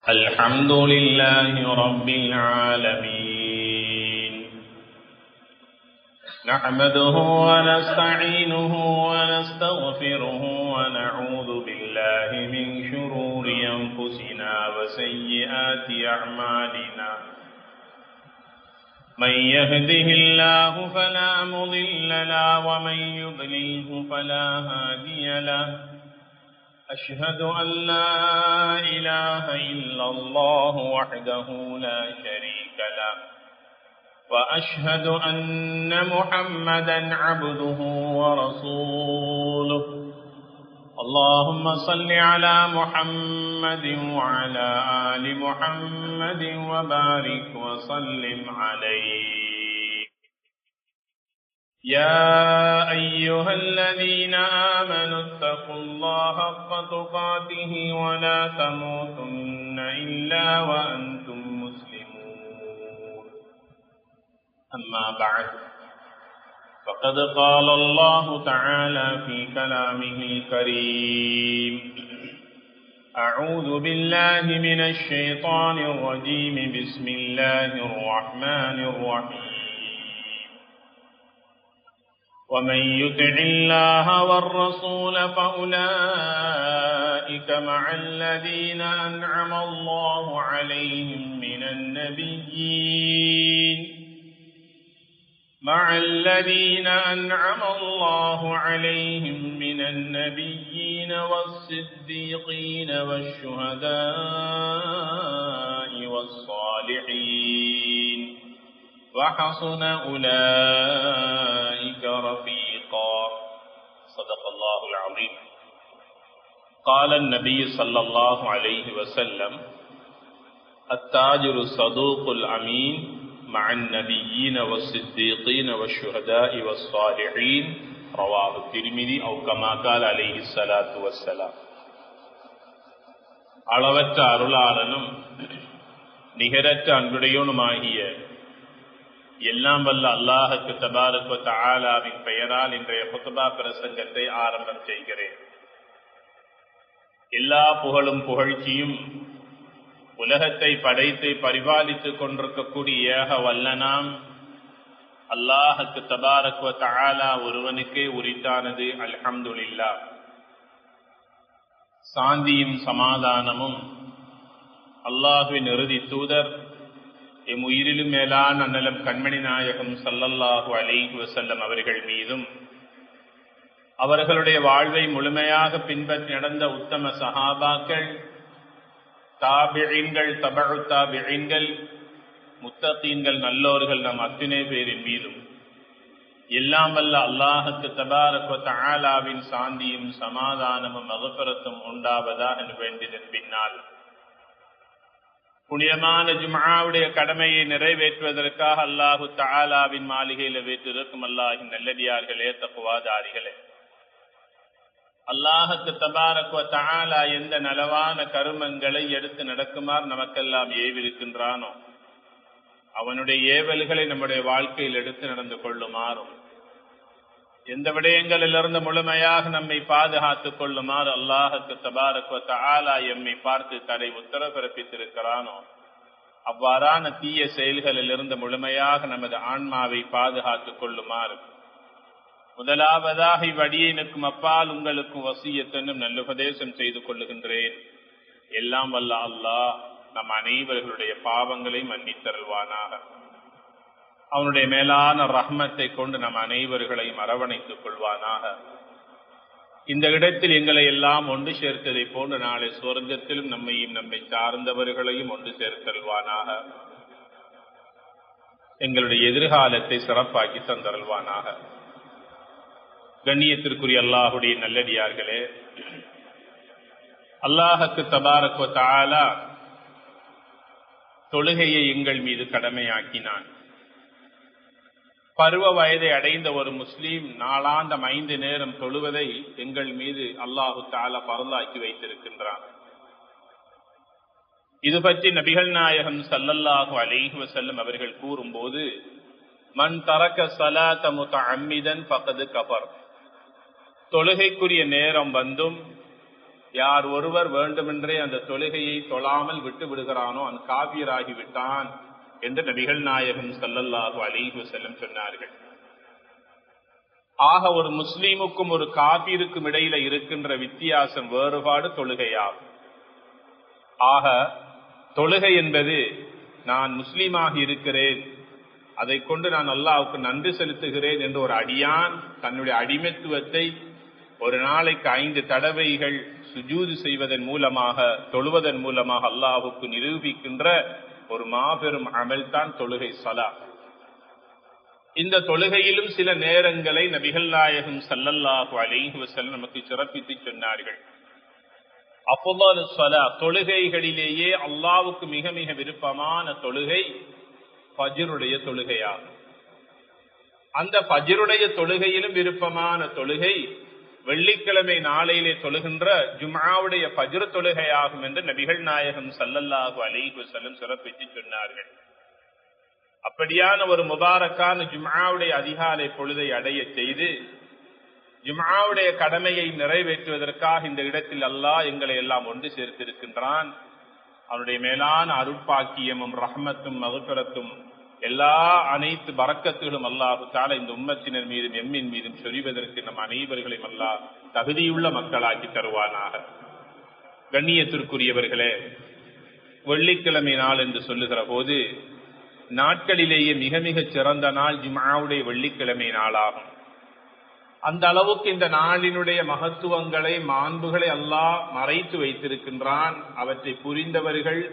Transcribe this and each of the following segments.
الحمد لله رب العالمين نحمده ونستعينه ونستغفره ونعوذ بالله من شرور أنفسنا وسيئات أعمالنا من يهده الله فلا مضل له ومن يضلله فلا هادي له أشهد أن لا إله إلا الله وحده لا شريك له وأشهد أن محمدا عبده ورسوله اللهم صل على محمد وعلى آل محمد وبارك وسلم عليه يا أيها الذين آمنوا اتقوا الله حق تقاته ولا تموتن إلا وأنتم مسلمون أما بعد فقد قال الله تعالى في كلامه الكريم أعوذ بالله من الشيطان الرجيم بسم الله الرحمن الرحيم ومن يطع الله والرسول فأولئك مع الذين أنعم الله عليهم من النبيين والصديقين والشهداء والصالحين وحسن أولئك رفيقا صدق الله العظيم قال النبي صلى الله عليه وسلم التاجر الصدوق الأمين مع النبيين والصديقين والشهداء والصالحين رواه الترمذي أو كما قال عليه الصلاة والسلام அளவற்ற அருளாளனும் நிகரற்ற அன்புடையோனுமாகிய எல்லாம் வல்ல அல்லாஹுக்கு தபாரக் வ தஆலாவின் பெயரால் இன்றைய குத்பா பிரசங்கத்தை ஆரம்பம் செய்கிறேன். எல்லா புகழும் புகழ்ச்சியும் உலகத்தை படைத்து பரிபாலித்துக் கொண்டிருக்கக்கூடிய ஏக வல்லனாம் அல்லாஹுக்கு தபாரக் வ தஆலா ஒருவனுக்கே உரித்தானது. அல்ஹம்துலில்லாஹ். சாந்தியும் சமாதானமும் அல்லாஹ்வின் இறுதி தூதர் எம் உயிரிலும் மேலான அண்ணலம் கண்மணி நாயகம் ஸல்லல்லாஹு அலைஹி வஸல்லம் அவர்கள் மீதும் அவர்களுடைய வாழ்வை முழுமையாக பின்பற்றி நடந்த உத்தம சஹாபாக்கள், தாபிஈன்கள், தபஉ தாபிஈன்கள், முத்தகீன்கள், நல்லோர்கள் நம் அத்தனை பேரின் மீதும் எல்லாம் வல்ல அல்லாஹுக்கு தபாரக் வ தஆலாவின் சாந்தியும் சமாதானமும் மக்ஃபிரத்தும் உண்டாவதாக வேண்டியதன் பின்னால் புனிதமான ஜும்ஆவுடைய கடமையை நிறைவேற்றுவதற்காக அல்லாஹு தஆலாவின் மாளிகையில் வீற்றிருக்கும் அல்லாஹின் நல்லடியார்களே, தக்வாதாரிகளே, அல்லாஹுக்கு தபாரக் வ தஆலா எந்த நலவான கருமங்களை எடுத்து நடக்குமாறு நமக்கெல்லாம் ஏவிருக்கின்றானோ அவனுடைய ஏவல்களை நம்முடைய வாழ்க்கையில் எடுத்து நடந்து கொள்ளுமாறும், எந்த விடயங்களிலிருந்து முழுமையாக நம்மை பாதுகாத்துக் கொள்ளுமாறு அல்லாஹுக்கு தபாரக் வ தஆலா எம்மை பார்த்து தடை உத்தரவு பிறப்பித்திருக்கிறானோ அவ்வாறான தீய செயல்களிலிருந்து முழுமையாக நமது ஆன்மாவை பாதுகாத்துக் கொள்ளுமாறு முதலாவதாக இவ்வடியினுக்கும் அப்பால் உங்களுக்கும் வசியத்தென்னும் நல்லுபதேசம் செய்து கொள்ளுகின்றேன். எல்லாம் வல்ல அல்லாஹ் நம் அனைவர்களுடைய பாவங்களை மன்னித்தருள்வானாக. அவனுடைய மேலான ரஹ்மத்தை கொண்டு நம் அனைவர்களையும் அரவணைத்துக் கொள்வானாக. இந்த இடத்தில் எங்களை எல்லாம் ஒன்று சேர்த்ததை போன்று நாளை சுவர்க்கத்திலும் நம்மையும் நம்மை சார்ந்தவர்களையும் ஒன்று சேர்த்தருள்வானாக. எங்களுடைய எதிர்காலத்தை சிறப்பாக்கி தந்தருள்வானாக. கண்ணியத்திற்குரிய அல்லாஹுடைய நல்லடியார்களே, அல்லாஹுக்கு தபாரக் வ தஆலா தொழுகையை எங்கள் மீது கடமையாக்கினான். பருவ வயதை அடைந்த ஒரு முஸ்லீம் நாளாந்தம் 5 நேரம் தொழுவதை எங்கள் மீது அல்லாஹு தஆலா பர்லாக்கி வைத்திருக்கின்றான். இது பற்றி நபிகள் நாயகம் ஸல்லல்லாஹு அலைஹி வஸல்லம் அவர்கள் கூறும்போது, மன் தரக்க ஸலாத முத்தஅம்மிதன் ஃபகத் கஃபர், தொழுகைக்குரிய நேரம் வந்தும் யார் ஒருவர் வேண்டுமென்றே அந்த தொழுகையை தொழாமல் விட்டு விடுகிறானோ அவன் காபியராகி விட்டான் என்று நபிகள் நாயகம் ஸல்லல்லாஹு அலைஹி வஸல்லம் சொன்னார்கள். ஆக ஒரு முஸ்லீமுக்கும் ஒரு காபிருக்கும் இடையில இருக்கின்ற வித்தியாசம் வேறுபாடு தொழுகையாகும். ஆக தொழுகை என்பது நான் முஸ்லீமாக இருக்கிறேன், அதை கொண்டு நான் அல்லாஹ்வுக்கு நன்றி செலுத்துகிறேன் என்று ஒரு அடியான் தன்னுடைய அடிமைத்துவத்தை ஒரு நாளைக்கு 5 தடவைகள் சுஜூது செய்வதன் மூலமாக தொழுவதன் மூலமாக அல்லாஹ்வுக்கு நிரூபிக்கின்ற ஒரு மாபெரும் அமல் தான் தொழுகை ஸலாத். இந்த தொழுகையிலும் சில நேரங்களை நபிகள் நாயகம் ஸல்லல்லாஹு அலைஹி வஸல்லம் நமக்கு சிறப்பித்து சொன்னார்கள். அஃதலு ஸலாத், தொழுகைகளிலேயே அல்லாஹ்வுக்கு மிக மிக விருப்பமான தொழுகை ஃபஜ்ருடைய தொழுகையாகும். அந்த ஃபஜ்ருடைய தொழுகையிலும் விருப்பமான தொழுகை வெள்ளிக்கிழமை நாளையிலே தொழுகின்ற ஜும்ஆவுடைய ஃபஜ்ர் தொழுகையாகும் என்று நபிகள் நாயகம் ஸல்லல்லாஹு அலைஹி வஸல்லம் சிறப்பித்து சொன்னார்கள். அப்படியான ஒரு முபாரக்கான ஜும்ஆவுடைய அதிகாலை பொழுதை அடைய செய்து ஜும்ஆவுடைய கடமையை நிறைவேற்றுவதற்காக இந்த இடத்தில் அல்லாஹ் எங்களை எல்லாம் ஒன்று சேர்த்திருக்கின்றான். அவனுடைய மேலான அருட்பாக்கியமும் ரஹ்மத்தும் மக்ஃபிரத்தும் அனைத்து பரக்கத்துகளும் அல்லாஹு தஆலா இந்த உம்மத்தினர் மீதும் எம்மின் மீதும் சொரிவதற்கு நம் அனைவர்களையும் அல்லாஹ் தகுதியுள்ள மக்களாக்கி தருவானாக. கண்ணியத்திற்குரியவர்களே, வெள்ளிக்கிழமை நாள் என்று சொல்லுகிற போது நாட்களிலேயே மிக மிக சிறந்த நாள் ஜும்ஆவுடைய வெள்ளிக்கிழமை நாளாகும். அந்த அளவுக்கு இந்த நாளினுடைய மகத்துவங்களை மாண்புகளை அல்லாஹ் மறைத்து வைத்திருக்கின்றான். அவற்றை புரிந்தவர்கள்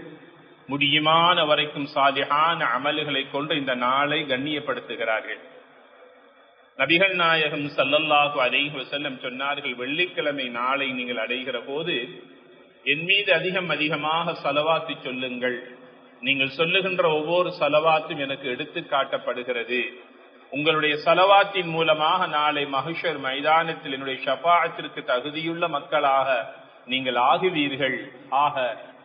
முடியுமான வரைக்கும் சாலிஹான அமல்களை கொண்டு இந்த நாளை கண்ணியப்படுத்துகிறார்கள். நபிகள் நாயகம் ஸல்லல்லாஹு அலைஹி வஸல்லம் சொன்னார்கள், வெள்ளிக்கிழமை நாளை நீங்கள் அடைகிற போது என் மீது அதிகமாக ஸலவாத்து சொல்லுங்கள். நீங்கள் சொல்லுகின்ற ஒவ்வொரு ஸலவாத்தும் எனக்கு எடுத்து காட்டப்படுகிறது. உங்களுடைய ஸலவாத்தின் மூலமாக நாளை மஹ்ஷர் மைதானத்தில் என்னுடைய ஷஃபாஅத்திற்கு தகுதியுள்ள மக்களாக நீங்கள் ஆகுவீர்கள். ஆக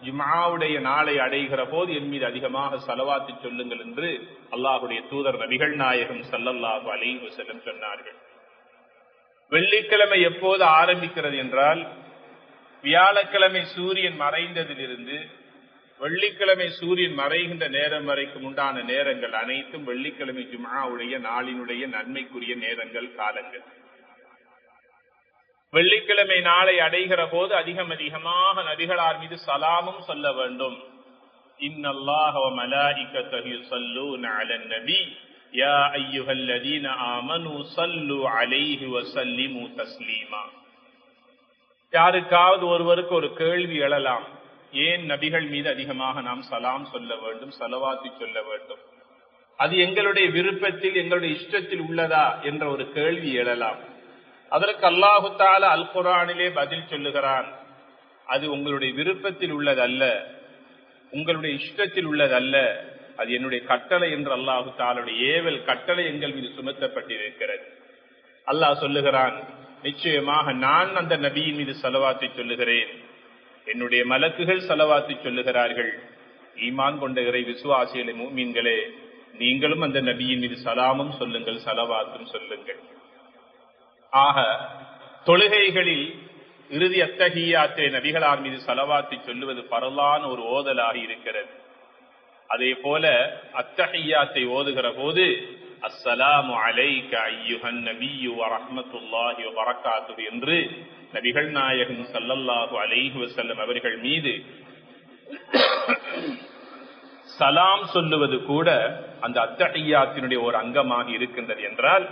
ஜும்ஆவுடைய நாளை அடைகிற போது என் மீது அதிகமாக ஸலவாத்து சொல்லுங்கள் என்று அல்லாஹ்வுடைய தூதர் நபிகள் நாயகம் ஸல்லல்லாஹு அலைஹி வஸல்லம் சொன்னார்கள். வெள்ளிக்கிழமை எப்போது ஆரம்பிக்கிறது என்றால், வியாழக்கிழமை சூரியன் மறைந்ததிலிருந்து வெள்ளிக்கிழமை சூரியன் மறைகின்ற நேரம் வரைக்கும் உண்டான நேரங்கள் அனைத்தும் வெள்ளிக்கிழமை ஜும்ஆவுடைய நாளினுடைய நன்மைக்குரிய நேரங்கள், காலங்கள். வெள்ளிக்கிழமை நாளை அடைகிற போது அதிகமாக நபிகளார் மீது சலாமும் சொல்ல வேண்டும். இன்னல்லாஹ வ மலாயிகத்தஹு யுஸல்லூன அலன் நபி யா அய்யுஹல்லதீன ஆமனூ ஸல்லு அலைஹி வ ஸல்லிமு தஸ்லீமா. யாருக்காவது ஒருவருக்கு ஒரு கேள்வி எழலாம், ஏன் நபிகள் மீது அதிகமாக நாம் சலாம் சொல்ல வேண்டும், ஸலவாத்து சொல்ல வேண்டும், அது எங்களுடைய விருப்பத்தில் எங்களுடைய இஷ்டத்தில் உள்ளதா என்ற ஒரு கேள்வி எழலாம். அதற்கு அல்லாஹு தஆலா அல் குர்ஆனிலே பதில் சொல்லுகிறான், அது உங்களுடைய விருப்பத்தில் உள்ளதல்ல, உங்களுடைய இஷ்டத்தில் உள்ளதல்ல, அது என்னுடைய கட்டளை என்று அல்லாஹு தஆலாவுடைய ஏவல் கட்டளை எங்கள் மீது சுமத்தப்பட்டிருக்கிறது. அல்லாஹ் சொல்லுகிறான், நிச்சயமாக நான் அந்த நபியின் மீது ஸலவாத்தை சொல்லுகிறேன், என்னுடைய மலக்குகள் ஸலவாத்தை சொல்லுகிறார்கள். ஈமான் கொண்ட இறை விசுவாசிகளே, முஃமின்களே, நீங்களும் அந்த நபியின் மீது சலாமும் சொல்லுங்கள், ஸலவாத்தும் சொல்லுங்கள். ஆக தொழுகைகளில் இறுதி அத்தஹியாத்தை நபிகளார் மீது ஸலவாத்தை சொல்லுவது பரலான ஒரு ஓதலாக இருக்கிறது. அதே போல அத்தஹியாத்தை ஓதுகிற போது அஸ்ஸலாமு அலைக அய்யுஹன் நபியு வ ரஹ்மத்துல்லாஹி வ பரக்காத்துஹு என்று நபிகள் நாயகம் ஸல்லல்லாஹு அலைஹி வஸல்லம் அவர்கள் மீது சலாம் சொல்லுவது கூட அந்த அத்தஹியாத்தினுடைய ஒரு அங்கமாக இருக்கின்றது. என்றால்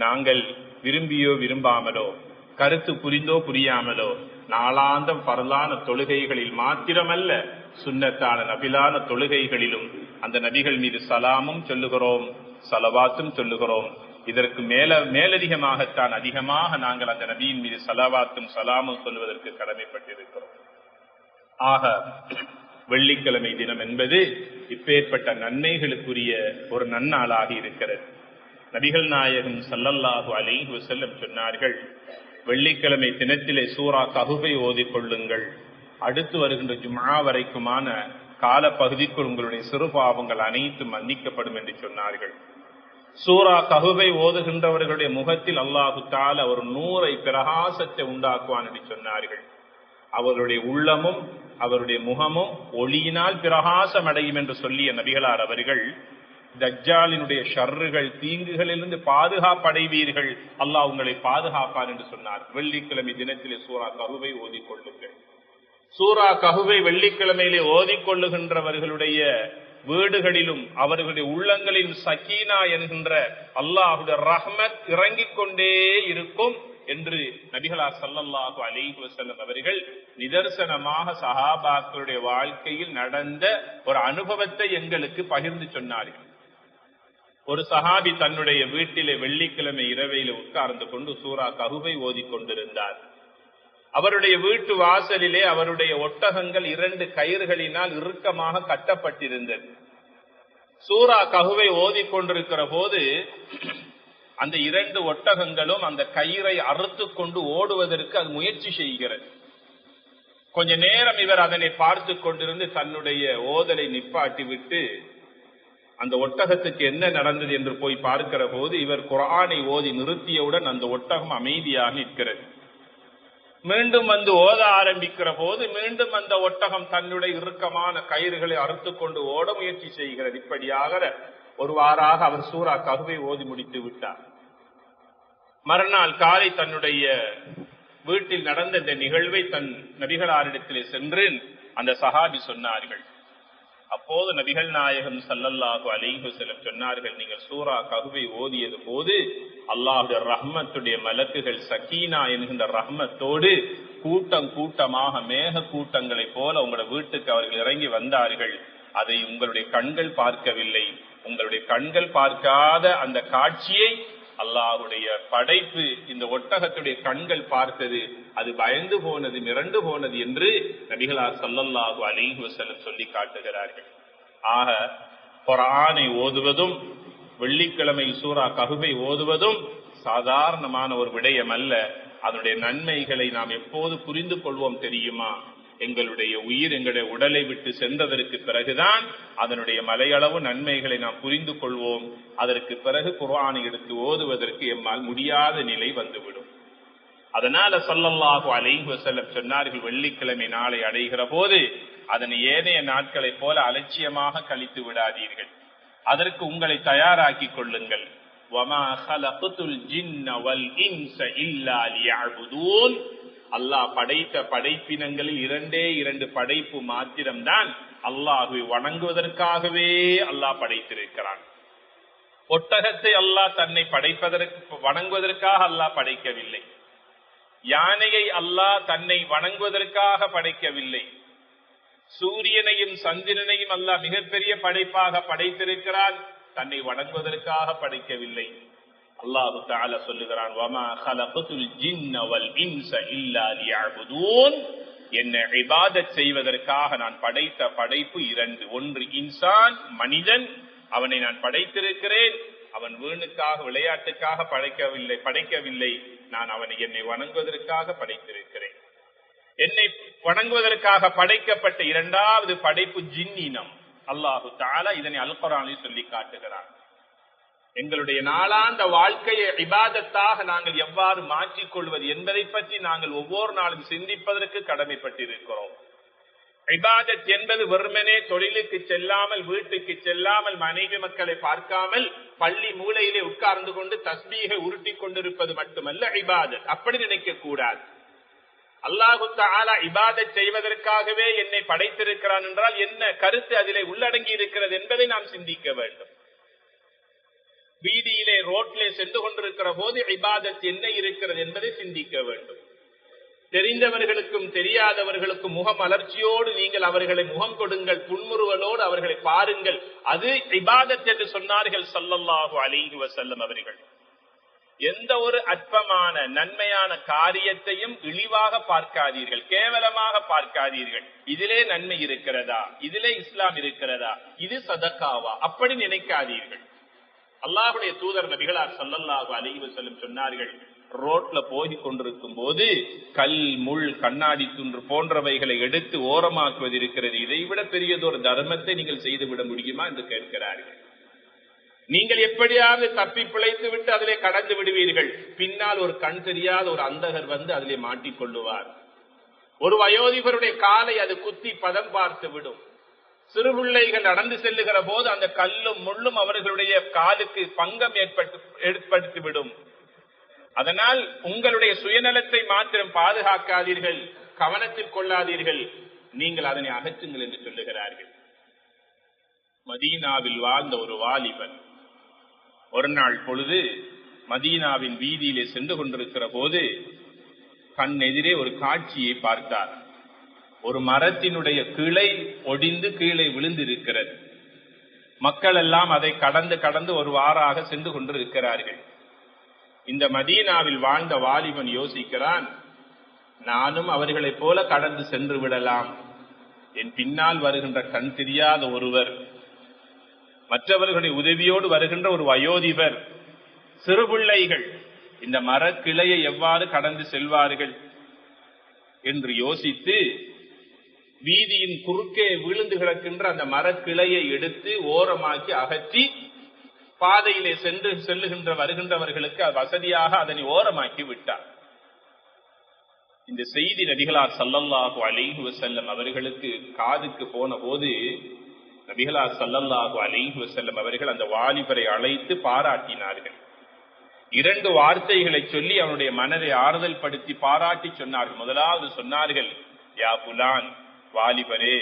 நாங்கள் விரும்பியோ விரும்பாமலோ, கருத்து புரிந்தோ புரியாமலோ, நாளாந்தம் பரலான தொழுகைகளில் மாத்திரமல்ல, சுன்னத்தான நபிலான தொழுகைகளிலும் அந்த நபிகள் மீது சலாமும் சொல்லுகிறோம், ஸலவாத்தும் சொல்லுகிறோம். இதற்கு மேலதிகமாகத்தான் அதிகமாக நாங்கள் அந்த நபியின் மீது ஸலவாத்தும் சலாமும் சொல்வதற்கு கடமைப்பட்டிருக்கிறோம். ஆக வெள்ளிக்கிழமை தினம் என்பது இப்பேற்பட்ட நன்மைகளுக்குரிய ஒரு நன்னாளாக இருக்கிறது. நபிகள் நாயகம் ஸல்லல்லாஹு அலைஹி வஸல்லம் சொன்னார்கள், வெள்ளிக்கிழமை தினத்திலே சூரா கஹ்ஃபை ஓதிக்கொள்ளுங்கள். அடுத்து வருகின்ற ஜும்ஆ வரைக்குமான கால பகுதிக்குள் உங்களுடைய சிறு பாவங்கள் அனைத்தும் மன்னிக்கப்படும் என்று சொன்னார்கள். சூரா கஹ்ஃபை ஓதுகின்றவர்களுடைய முகத்தில் அல்லாஹு தஆலா ஒரு நூரை பிரகாசத்தை உண்டாக்குவான் என்று சொன்னார்கள். அவருடைய உள்ளமும் அவருடைய முகமும் ஒளியினால் பிரகாசம் அடையும் என்று சொல்லிய நபிகளார் அவர்கள், தஜ்ஜாலினுடைய ஷர்றுகள் தீங்குகளிலிருந்து பாதுகாப்படைவீர்கள், அல்லாஹ் உங்களை பாதுகாப்பார் என்று சொன்னார். வெள்ளிக்கிழமை தினத்திலே சூரா கஹுவை ஓதிக்கொள்ளுங்கள். சூரா கஹுவை வெள்ளிக்கிழமையிலே ஓதிக்கொள்ளுகின்றவர்களுடைய வீடுகளிலும் அவர்களுடைய உள்ளங்களிலும் சக்கீனா என்கின்ற அல்லாஹுடைய ரஹ்மத் இறங்கிக் கொண்டே இருக்கும் என்று நபிகளார் ஸல்லல்லாஹு அலைஹி வஸல்லம் அவர்கள் நிதர்சனமாக சஹாபாக்களுடைய வாழ்க்கையில் நடந்த ஒரு அனுபவத்தை எங்களுக்கு பகிர்ந்து சொன்னார்கள். ஒரு சஹாபி தன்னுடைய வீட்டிலே வெள்ளிக்கிழமை இரவையில உட்கார்ந்து கொண்டு சூரா கஹுவை ஓதிக்கொண்டிருந்தார். அவருடைய வீட்டு வாசலிலே அவருடைய ஒட்டகங்கள் 2 கயிறுகளினால் இறுக்கமாக கட்டப்பட்டிருந்தது. சூரா கஹுவை ஓதிக்கொண்டிருக்கிற போது அந்த 2 ஒட்டகங்களும் அந்த கயிறை அறுத்து கொண்டு ஓடுவதற்கு அது முயற்சி செய்கிறது. கொஞ்ச நேரம் இவர் அதனை பார்த்து கொண்டிருந்து தன்னுடைய ஓதலை நிப்பாட்டி விட்டு அந்த ஒட்டகத்துக்கு என்ன நடந்தது என்று போய் பார்க்கிற போது இவர் குர்ஆனை ஓதி நிறுத்தியவுடன் அந்த ஒட்டகம் அமைதியாக நிற்கிறது. மீண்டும் வந்து ஓத ஆரம்பிக்கிற போது மீண்டும் அந்த ஒட்டகம் தன்னுடைய இறுக்கமான கயிறுகளை அறுத்து கொண்டு ஓட முயற்சி செய்கிறது. இப்படியாக ஒரு வாராக அவர் சூரா கஹுவை ஓதி முடித்து விட்டார். மறுநாள் காலை தன்னுடைய வீட்டில் நடந்த இந்த நிகழ்வை தன் நபிகளாரிடத்திலே சென்று அந்த சஹாபி சொன்னார்கள். அப்போது நபிகள் நாயகம் ஸல்லல்லாஹு அலைஹி வஸல்லம் சொன்னார்கள், நீங்கள் சூரா கஹுவை ஓதியது போது அல்லாஹ்வுடைய ரஹ்மத்துடைய மலக்குகள் சக்கீனா என்கின்ற ரஹ்மத்தோடு கூட்டம் கூட்டமாக மேக கூட்டங்களை போல உங்களுடைய வீட்டுக்கு அவர்கள் இறங்கி வந்தார்கள். அதை உங்களுடைய கண்கள் பார்க்கவில்லை. உங்களுடைய கண்கள் பார்க்காத அந்த காட்சியை அல்லாஹ்வுடைய படைப்பு இந்த ஒட்டகத்துடைய கண்கள் பார்த்தது. அது பயந்து போனது, மிரண்டு போனது என்று நபிகளார் ஸல்லல்லாஹு அலைஹி வஸல்லம் சொல்லி காட்டுகிறார்கள். ஆக குர்ஆனை ஓதுவதும் வெள்ளிக்கிழமை சூரா கஹுவை ஓதுவதும் சாதாரணமான ஒரு விடயம் அல்ல. அதனுடைய நன்மைகளை நாம் எப்போது புரிந்து கொள்வோம் தெரியுமா? எங்களுடைய உயிர் எங்களுடைய உடலை விட்டு சென்றதற்கு பிறகுதான் அதனுடைய மலையளவு நன்மைகளை நாம் புரிந்து கொள்வோம். அதற்கு பிறகு குர்ஆனை எடுத்து ஓதுவதற்கு எம்மால் முடியாத நிலை வந்துவிடும். அதனால ஸல்லல்லாஹு அலைஹி வஸல்லம் சொன்னார்கள், வெள்ளிக்கிழமை நாளை அடைகிற போது அதனை ஏனைய நாட்களை போல அலட்சியமாக கழித்து விடாதீர்கள். அதற்கு உங்களை தயாராக்கி கொள்ளுங்கள். வமா ஹலக்துல் ஜின்ன வல் இன்ஸ இல்லா லியஅபுதூன். அல்லாஹ் படைத்த படைப்பினங்களில் 2 படைப்பு மாத்திரம்தான் அல்லாஹ்வை வணங்குவதற்காகவே அல்லாஹ் படைத்திருக்கிறான். ஒட்டகத்தை அல்லாஹ் தன்னை வணங்குவதற்காக அல்லாஹ் படைக்கவில்லை. யானையை அல்லாஹ் தன்னை வணங்குவதற்காக படைக்கவில்லை. சூரியனையும் சந்திரனையும் அல்லாஹ் மிகப்பெரிய படைப்பாக படைத்திருக்கிறான், தன்னை வணங்குவதற்காக படைக்கவில்லை. அல்லாஹு தஆலா சொல்லுகிறான், வமா ஹலக்துல் ஜின்ன வல் இன்ஸ இல்லா லியஅபுதூன். என்னை இபாதத் செய்வதற்காக நான் படைத்த படைப்பு 2. ஒன்று இன்சான், மனிதன். அவனை நான் படைத்திருக்கிறேன். அவன் வீணுக்காக விளையாட்டுக்காக படைக்கவில்லை. நான் அவனை என்னை வணங்குவதற்காக படைத்திருக்கிறேன். என்னை வணங்குவதற்காக படைக்கப்பட்ட 2வது படைப்பு ஜின்னினம். அல்லாஹு தஆலா இதனை அல் குர்ஆனில் சொல்லி காட்டுகிறான். எங்களுடைய நாளாந்த வாழ்க்கையை இபாதத்தாக நாங்கள் எவ்வாறு மாற்றிக்கொள்வது என்பதை பற்றி நாங்கள் ஒவ்வொரு நாளும் சிந்திப்பதற்கு கடமைப்பட்டிருக்கிறோம். இபாதத் என்பது வெறுமனே தொழிலுக்கு செல்லாமல், வீட்டுக்கு செல்லாமல், மனைவி மக்களை பார்க்காமல் பள்ளி மூலையிலே உட்கார்ந்து கொண்டு தஸ்பீகை உருட்டி கொண்டிருப்பது மட்டுமல்ல இபாதத். அப்படி நினைக்க கூடாது. அல்லாஹு தஆலா இபாதத் செய்வதற்காகவே என்னை படைத்திருக்கிறான் என்றால் என்ன கருத்து அதிலே உள்ளடங்கி இருக்கிறது என்பதை நாம் சிந்திக்க வேண்டும். வீதியிலே ரோட்லே சென்று கொண்டிருக்கிற போது இபாதத் என்ன இருக்கிறது என்பதை சிந்திக்க வேண்டும். தெரிந்தவர்களுக்கும் தெரியாதவர்களுக்கும் முகமலர்ச்சியோடு நீங்கள் அவர்களை முகம் கொடுங்கள், புன்முறுவலோடு அவர்களை பாருங்கள். அது இபாதத் என்று சொன்னார்கள் ஸல்லல்லாஹு அலைஹி வஸல்லம் அவர்கள். எந்த ஒரு அற்பமான நன்மையான காரியத்தையும் இழிவாக பார்க்காதீர்கள், கேவலமாக பார்க்காதீர்கள். இதிலே நன்மை இருக்கிறதா, இதிலே இஸ்லாம் இருக்கிறதா, இது சதக்காவா, அப்படி நினைக்காதீர்கள். அல்லாஹ்வுடைய தூதர் நபிகளார் ஸல்லல்லாஹு அலைஹி வஸல்லம் சொன்னார்கள், ரோட்ல போய் கொண்டிருக்கும் போது கல், முள், கண்ணாடி துண்டு போன்றவைகளை எடுத்து ஓரமாக்குவது இருக்கிறது. இதைவிட பெரியதொரு தர்மத்தை நீங்கள் செய்துவிட முடியுமா என்று கேட்கிறார்கள். நீங்கள் எப்படியாவது தப்பி பிழைத்து விட்டு அதிலே கடந்து விடுவீர்கள். பின்னால் ஒரு கண் தெரியாத ஒரு அந்தகர் வந்து அதிலே மாட்டிக்கொள்ளுவார். ஒரு வயோதிபருடைய காலை அது குத்தி பதம் பார்த்து விடும். சிறு பிள்ளைகள் நடந்து செல்லுகிற போது அந்த கல்லும் முள்ளும் அவர்களுடைய காலுக்கு பங்கம் ஏற்படுத்திவிடும். அதனால் உங்களுடைய சுயநலத்தை மாத்திரம் பாதுகாக்காதீர்கள், கவனத்தில் கொள்ளாதீர்கள், நீங்கள் அதனை அகற்றுங்கள் என்று சொல்லுகிறார்கள். மதீனாவில் வாழ்ந்த ஒரு வாலிபன் ஒரு நாள் பொழுது மதீனாவின் வீதியிலே சென்று கொண்டிருக்கிற போது கண் எதிரே ஒரு காட்சியை பார்த்தார். ஒரு மரத்தினுடைய கிளை ஒடிந்து கீழே விழுந்திருக்கிறது. மக்கள் எல்லாம் அதை கடந்து கடந்து ஒரு வாராக சென்று கொண்டிருக்கிறார்கள். இந்த மதீனாவில் வாழ்ந்த வாலிபன் யோசிக்கிறான், நானும் அவர்களைப் போல கடந்து சென்று விடலாம். என் பின்னால் வருகின்ற கண் தெரியாத ஒருவர், மற்றவர்களுடைய உதவியோடு வருகின்ற ஒரு வயோதிபர், சிறு பிள்ளைகள் இந்த மரக்கிளையை எவ்வாறு கடந்து செல்வார்கள் என்று யோசித்து வீதியின் குறுக்கே விழுந்து கிடக்கின்ற அந்த மரக்கிளையை எடுத்து ஓரமாக்கி அகற்றி பாதையிலே சென்று செல்லுகின்ற வருகின்றவர்களுக்கு வசதியாக அதனை ஓரமாக்கி விட்டார். இந்த செய்தி நபிகளார் ஸல்லல்லாஹு அலைஹி வஸல்லம் அவர்களுக்கு காதுக்கு போன போது நபிகளார் ஸல்லல்லாஹு அலைஹி வஸல்லம் அவர்கள் அந்த வாலிபரை அழைத்து பாராட்டினார்கள். 2 வார்த்தைகளை சொல்லி அவனுடைய மனதை ஆறுதல் படுத்தி பாராட்டி சொன்னார்கள். முதலாவது சொன்னார்கள், யா புலான், வாலிபரே,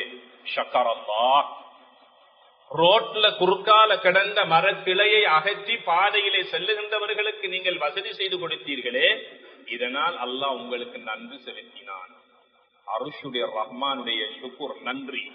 ஷக்கரல்லாஹ், ரோட்ல குறுக்கால கிடந்த மரக்கிளையை அகற்றி பாதையிலே செல்லுகின்றவர்களுக்கு நீங்கள் வசதி செய்து கொடுத்தீர்களே, இதனால் அல்லாஹ் உங்களுக்கு நன்றி செலுத்தினான். அர்ஷுடைய ரஹ்மானுடைய ஷுக்ர், நன்றி.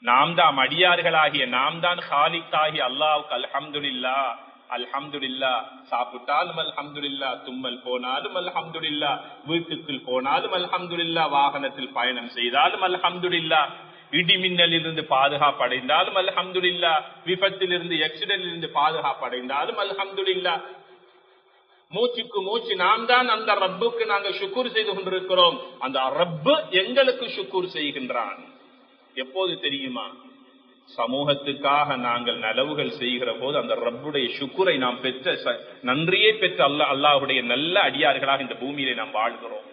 நாம் தான் அடியார்களாகிய நாம் தான் ஹாலிக்காகி அல்லாஹ்வுக்கு அல்ஹம்துலில்லாஹ் அல்ஹம்துலில்லாஹ், சாப்பிட்டாலும் அல்ஹம்துலில்லாஹ், தும்மல் போனாலும் அல்ஹம்துலில்லாஹ், வீட்டுக்குள் போனாலும் அல்ஹம்துலில்லாஹ், வாகனத்தில் பயணம் செய்தாலும் அல்ஹம்துலில்லாஹ், இடிமின்னலில் இருந்து பாதுகாப்பு அடைந்தாலும் அல்ஹம்துலில்லாஹ், விபத்தில் இருந்து ஆக்சிடென்ட் இருந்து பாதுகாப்பு அடைந்தாலும் அல்ஹம்துலில்லாஹ். மூச்சுக்கு மூச்சு நாம் தான் அந்த ரப்புக்கு நாங்கள் ஷுக்கூர் செய்து கொண்டிருக்கிறோம். அந்த ரப்பு எங்களுக்கு ஷுக்கூர் செய்கின்றான். எப்போது தெரியுமா? சமூகத்துக்காக நாங்கள் நலவுகள் செய்கிற போது அந்த ரப்புடைய ஷுக்குரை நாம் பெற்ற நன்றியை பெற்ற அல்லாஹ்வுடைய நல்ல அடியார்களாக இந்த பூமியிலே நாம் வாழ்கிறோம்.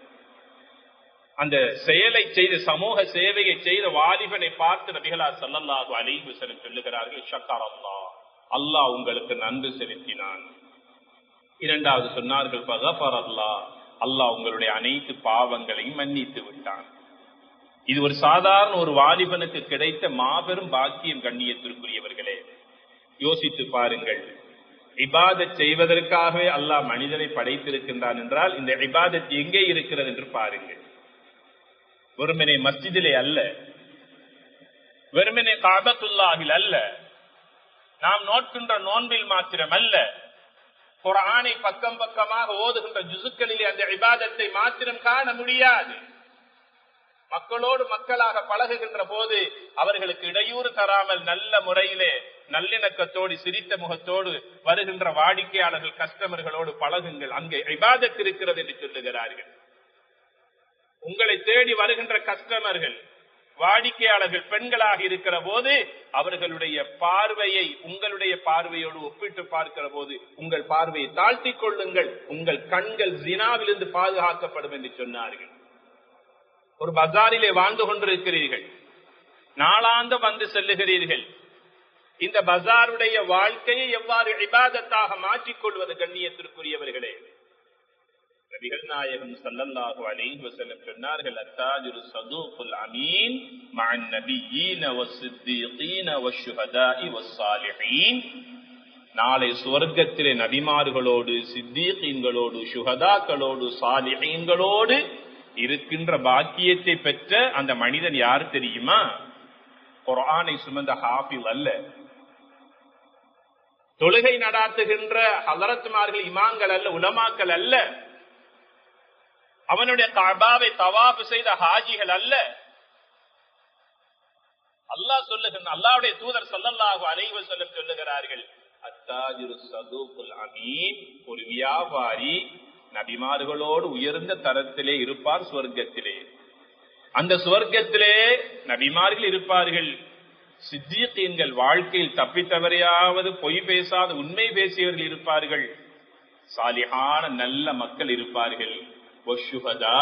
அந்த செயலை செய்த சமூக சேவையை செய்த வாலிபனை பார்த்து நபிகளார் ஸல்லல்லாஹு அலைஹி வஸல்லம் சொல்லுகிறார்கள், ஷக்கரல்லாஹ், அல்லாஹ் உங்களுக்கு நன்றி செலுத்தினான். 2வது சொன்னார்கள், ஃபகஃபரல்லாஹ், அல்லாஹ் உங்களுடைய அனைத்து பாவங்களையும் மன்னித்து விட்டான். இது ஒரு சாதாரண ஒரு வாலிபனுக்கு கிடைத்த மாபெரும் பாக்கியம். கண்ணியத்திற்குரியவர்களே, யோசித்து பாருங்கள். இபாதத் செய்வதற்காகவே அல்லாஹ் மனிதனை படைத்திருக்கின்றான் என்றால் இந்த இபாதத் எங்கே இருக்கிறது என்று பாருங்கள். வெறுமனே மஸ்ஜிதிலே அல்ல, வெறுமனே காபத்துல்லாஹில் அல்ல, நாம் நோட்கின்ற நோன்பில் மாத்திரம் அல்ல, குர்ஆனை பக்கம் பக்கமாக ஓதுகின்ற ஜுசுக்களிலே அந்த இபாதத்தை மாத்திரம் காண முடியாது. மக்களோடு மக்களாக பழகுகின்ற போது அவர்களுக்கு இடையூறு தராமல் நல்ல முறையிலே நல்லிணக்கத்தோடு சிரித்த முகத்தோடு வருகின்ற வாடிக்கையாளர்கள் கஸ்டமர்களோடு பழகுங்கள். அங்கே இபாதத் இருக்கிறது என்று சொல்லுகிறார்கள். உங்களை தேடி வருகின்ற கஸ்டமர்கள் வாடிக்கையாளர்கள் பெண்களாக இருக்கிற போது அவர்களுடைய பார்வையை உங்களுடைய பார்வையோடு ஒப்பிட்டு பார்க்கிற போது உங்கள் பார்வையை தாழ்த்திக் கொள்ளுங்கள். உங்கள் கண்கள் ஜினாவிலிருந்து பாதுகாக்கப்படும் என்று சொன்னார்கள். ஒரு பஜாரிலே வாழ்ந்து கொண்டிருக்கிறீர்கள், நாளாந்தம் வந்து செல்லுகிறீர்கள். இந்த பஜாருடைய வாழ்க்கையை எவ்வாறு இபாதத்தாக மாற்றிக்கொள்வது? கண்ணியத்திற்குரியவர்களே, நபிகள் நாயகம் ஸல்லல்லாஹு அலைஹி வஸல்லம் சொன்னார்கள், அத்தாஜிரு ஸதூகுல் அமீன் மஅன் நபிய்யீன வஸ்ஸித்தீகீன வஷ்ஷுஹதாஇ வஸ்ஸாலிஹீன். நாளை சுவர்க்கத்திலே நபிமார்களோடு, சித்தீகீன்களோடு, ஷுஹதாக்களோடு, சாலிஹீன்களோடு இருக்கின்ற பாக்கியத்தை பெற்ற அந்த மனிதன் யார் தெரியுமா? குர்ஆனை சுமந்த ஹாஃபிஸ் அல்ல, தொழுகை நடாத்துகின்ற ஹலரத்மார்கள், இமாம்கள் அல்ல, உலமாக்கள் அல்ல, அவனுடைய கஅபாவை தவாஃப் செய்த ஹாஜிகள் அல்ல. அல்லாஹ் சொல்லுகின்ற, அல்லாஹ்வுடைய தூதர் ஸல்லல்லாஹு அலைஹி வஸல்லம் சொல்லுகிறார்கள், அத்தாஜிரு ஸதூகுல் அமீன், ஒரு வியாபாரி நபிமார்களோடு உயர்ந்த தரத்திலே இருப்பார் சுவர்க்கத்திலே. அந்த சுவர்க்கத்திலே நபிமார்கள் இருப்பார்கள், சித்தீகீன்கள் வாழ்க்கையில் தப்பித்தவரையாவது பொய் பேசாத உண்மை பேசியவர்கள் இருப்பார்கள், சாலிஹான நல்ல மக்கள் இருப்பார்கள், வஷ்ஷுஹதா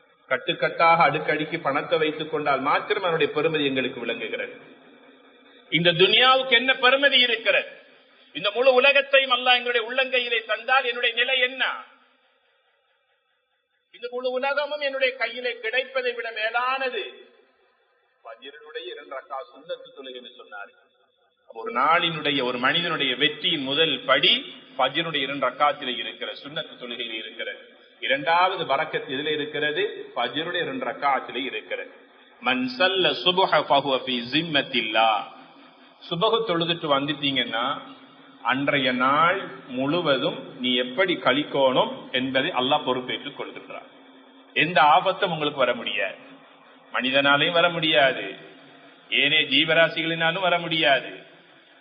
கட்டுக்கட்டாக அடுக்கடிக்கு பணத்தை வைத்துக் கொண்டால் மாத்திரம் அவனுடைய பெருமதி எங்களுக்கு விளங்குகிறது. இந்த துனியாவுக்கு என்ன பெருமதி இருக்கிறது? இந்த முழு உலகத்தையும் அல்லாஹ் எங்களுடைய உள்ளங்கையிலே தந்தால் என்னுடைய நிலை என்ன? இந்த முழு உலகமும் என்னுடைய கையிலே கிடைப்பதை விட மேலானது ஃபஜ்ருடைய 2 ரக்காத் சுன்னத்து தொழுகை என்று சொன்னார். ஒரு நாளினுடைய ஒரு மனிதனுடைய வெற்றியின் முதல் படி ஃபஜ்ருடைய 2 ரக்காத்திலே இருக்கிற சுன்னத்து தொழுகையிலே இருக்கிறது. இரண்டாவது பரக்கத் இதிலே இருக்கிறது, ஃபஜ்ருடைய 2 ரக்காத்திலே இருக்கிறது. மன் ஸல்ல சுப்ஹ ஃபஹுவ ஃபீ ஸிம்மத்தில்லாஹ். சுபஹ் தொழுதுட்டு வந்துட்டீங்கன்னா அன்றைய நாள் முழுவதும் நீ எப்படி கழிக்கணும் என்பதை அல்லாஹ் பொறுப்பேற்றுக் கொள்கின்றார். எந்த ஆபத்தும் உங்களுக்கு வர முடியாது, மனிதனாலையும் வர முடியாது, ஏனைய ஜீவராசிகளினாலும் வர முடியாது,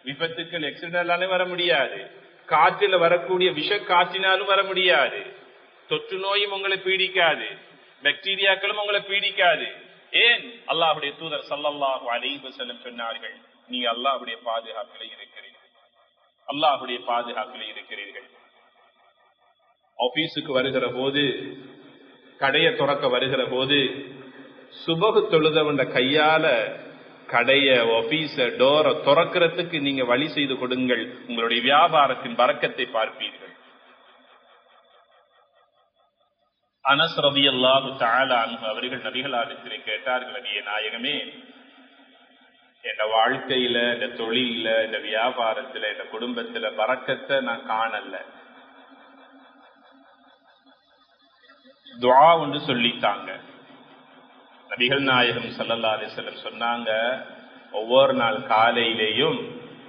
விபத்துக்கள் எக்ஸிடென்டாலும் வர முடியாது, காற்றில் வரக்கூடிய விஷ காற்றினாலும் வர முடியாது, தொற்று நோயும் உங்களை பீடிக்காது, பாக்டீரியாக்களும் உங்களை பீடிக்காது. ஏன்? அல்லாஹ்வுடைய தூதர் ஸல்லல்லாஹு அலைஹி வஸல்லம் சொன்னார்கள், நீங்க அல்லாஹ்வுடைய பாதுகாப்பிலே இருக்கிறீர்கள், அல்லாஹ்வுடைய பாதுகாப்பிலே இருக்கிறீர்கள். ஆபீஸுக்கு வருகிற போது, கடையை துறக்க வருகிற போது சுபஹ் தொழுதவண்ட கையால கடைய ஆபீஸ டோர துறக்கிறதுக்கு நீங்க வழி செய்து கொடுங்கள், உங்களுடைய வியாபாரத்தின் பரக்கத்தை பார்ப்பீர்கள். அனஸ் ரலியல்லாஹு தஆலா அன்ஹு அவர்கள் நபிகளாரிடத்திலே கேட்டார்கள், நபியே நாயகமே, என் வாழ்க்கையில, இந்த தொழில, இந்த வியாபாரத்துல, இந்த குடும்பத்துல பரக்கத்தை நான் காணல. துஆ ஒன்று சொல்லிட்டாங்க. நபிகள் நாயகம் ஸல்லல்லாஹு அலைஹி வஸல்லம் சொன்னாங்க, ஒவ்வொரு நாள் காலையிலேயும்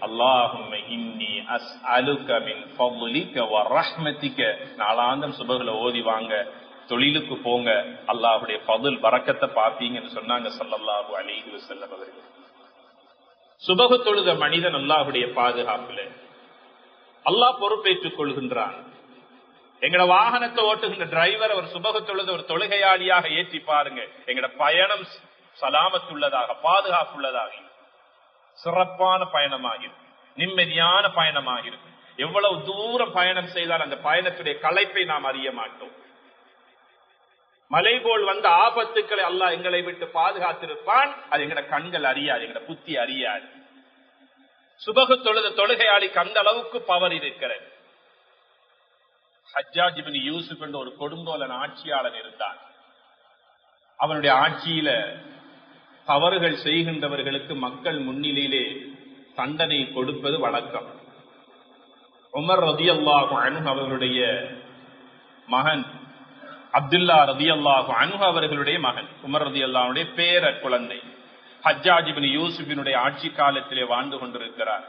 அல்லாஹும்ம இன்னி அஸ்அலுக மின் ஃபضلிக வ ரஹ்மதிக, நாளாந்தம் சுபஹ்ல ஓதி வாங்க, தொழிலுக்கு போங்க, அல்லாஹ்வுடைய ஃபضல் பரக்கத்தை பாப்பீங்கன்னு சொன்னாங்க ஸல்லல்லாஹு அலைஹி வஸல்லம் அவர்கள். சுபஹ் தொழுத மனிதன் அல்லாஹ்வுடைய பாதுகாப்புல அல்லாஹ் பொறுப்பேற்றுக் கொள்கின்றான். எங்கட வாகனத்தை ஓட்டுகின்ற டிரைவர் அவர் சுபஹ் தொழுத ஒரு தொழுகையாளியாக ஏற்றி பாருங்க, எங்கட பயணம் சலாமத்துள்ளதாக, பாதுகாப்புள்ளதாக, சிறப்பான பயணமாகிருக்கும், நிம்மதியான பயணமாகிருக்கும். எவ்வளவு தூரம் பயணம் செய்தால் அந்த பயணத்துடைய களைப்பை நாம் அறிய மாட்டோம். மலை போல் வந்த ஆபத்துக்களை அல்லாஹ் எங்களை விட்டு பாதுகாத்திருப்பான். அது எங்கட கண்கள் அறியாது, எங்கட புத்தி அறியாது. சுபஹ் தொழுத தொழுகையாளிக்கு அந்த அளவுக்கு பவர் இருக்கிறது. ஹஜ்ஜாஜ் இப்னு யூசுப் என்ற ஒரு கொடுங்கோலன் ஆட்சியாளர் இருந்தான். அவனுடைய ஆட்சியில தவறுகள் செய்கின்றவர்களுக்கு மக்கள் முன்னிலையிலே தண்டனை கொடுப்பது வழக்கம். உமர் ரலியல்லாஹு அன்ஹு அவர்களுடைய மகன் அப்துல்லா ரலியல்லாஹு அன்ஹு அவர்களுடைய மகன், உமர் ரலியல்லாஹுடைய பேர குழந்தை ஹஜ்ஜாஜ் இப்னு யூசுஃபினுடைய ஆட்சி காலத்திலே வாழ்ந்து கொண்டிருக்கிறார்.